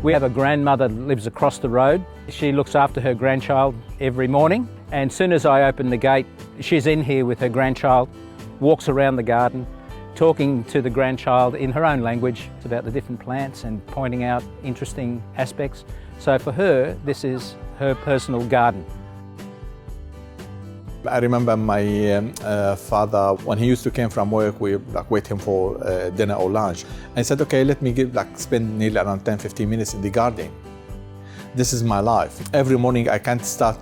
We have a grandmother that lives across the road. She looks after her grandchild every morning, and as soon as I open the gate, she's in here with her grandchild, walks around the garden, talking to the grandchild in her own language about the different plants and pointing out interesting aspects. So for her, this is her personal garden. I remember my father, when he used to come from work, we wait him for dinner or lunch. And he said, okay, let me spend nearly around 10-15 minutes in the garden. This is my life. Every morning I can't start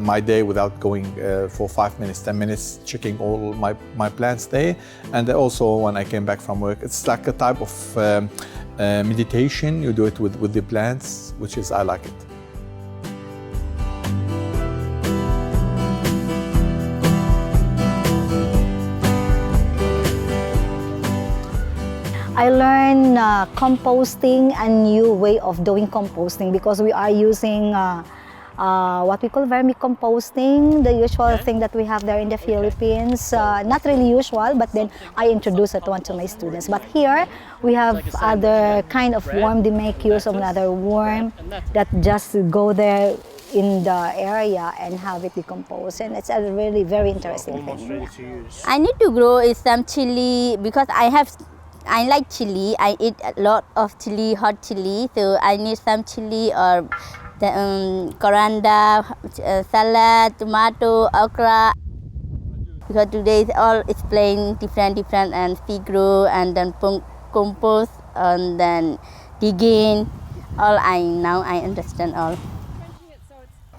my day without going for 5 minutes, 10 minutes, checking all my plants there. And also when I came back from work, it's like a type of meditation. You do it with the plants, which is, I like it. I learned composting, a new way of doing composting, because we are using what we call vermicomposting, the usual thing that we have there in the Philippines. Not really usual, but then I introduce it one to my students. But here we have other kind of worm. They make use of another worm that just go there in the area and have it decompose, and it's a really very interesting thing. I need to grow some chili because I like chili. I eat a lot of chili, hot chili, so I need some chili or the coriander, salad, tomato, okra. Because today it's playing different and seed grow and then compost and then digging. Now I understand all.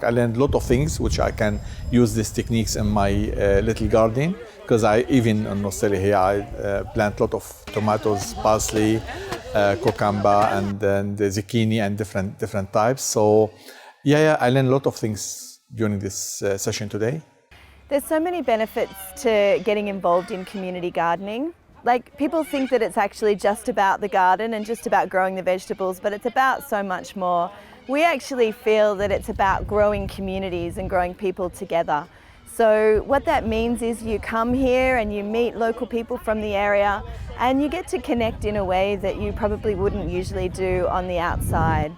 I learned a lot of things which I can use these techniques in my little garden, because even in Australia here I plant a lot of tomatoes, parsley, cucumber, and then the zucchini and different types. So yeah, I learned a lot of things during this session today. There's so many benefits to getting involved in community gardening. Like, people think that it's actually just about the garden and just about growing the vegetables, but it's about so much more. We actually feel that it's about growing communities and growing people together. So what that means is you come here and you meet local people from the area and you get to connect in a way that you probably wouldn't usually do on the outside.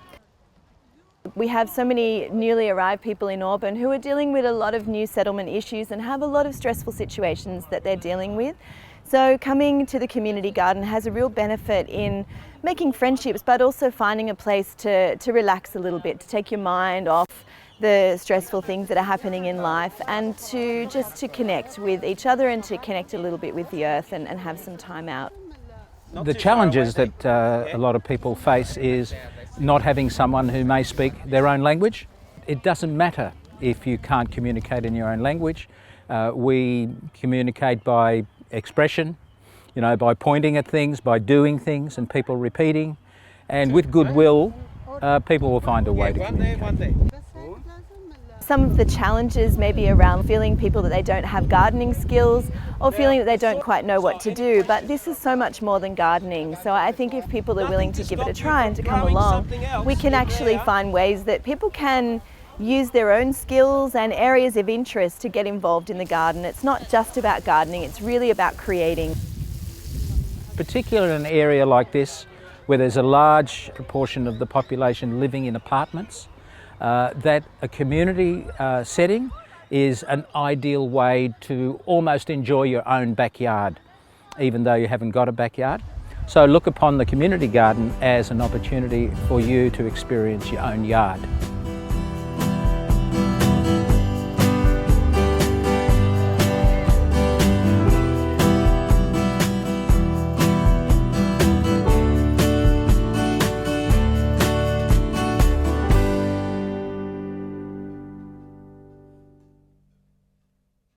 We have so many newly arrived people in Auburn who are dealing with a lot of new settlement issues and have a lot of stressful situations that they're dealing with. So coming to the community garden has a real benefit in making friendships, but also finding a place to relax a little bit, to take your mind off the stressful things that are happening in life, and to connect with each other and to connect a little bit with the earth and have some time out. The challenges that a lot of people face is not having someone who may speak their own language. It doesn't matter if you can't communicate in your own language. We communicate by expression, by pointing at things, by doing things and people repeating, and with goodwill, people will find a way to communicate. Some of the challenges may be around feeling people that they don't have gardening skills or feeling that they don't quite know what to do, but this is so much more than gardening. So I think if people are willing to give it a try and to come along, we can actually find ways that people can use their own skills and areas of interest to get involved in the garden. It's not just about gardening, it's really about creating. Particularly in an area like this, where there's a large proportion of the population living in apartments, that a community setting is an ideal way to almost enjoy your own backyard, even though you haven't got a backyard. So look upon the community garden as an opportunity for you to experience your own yard.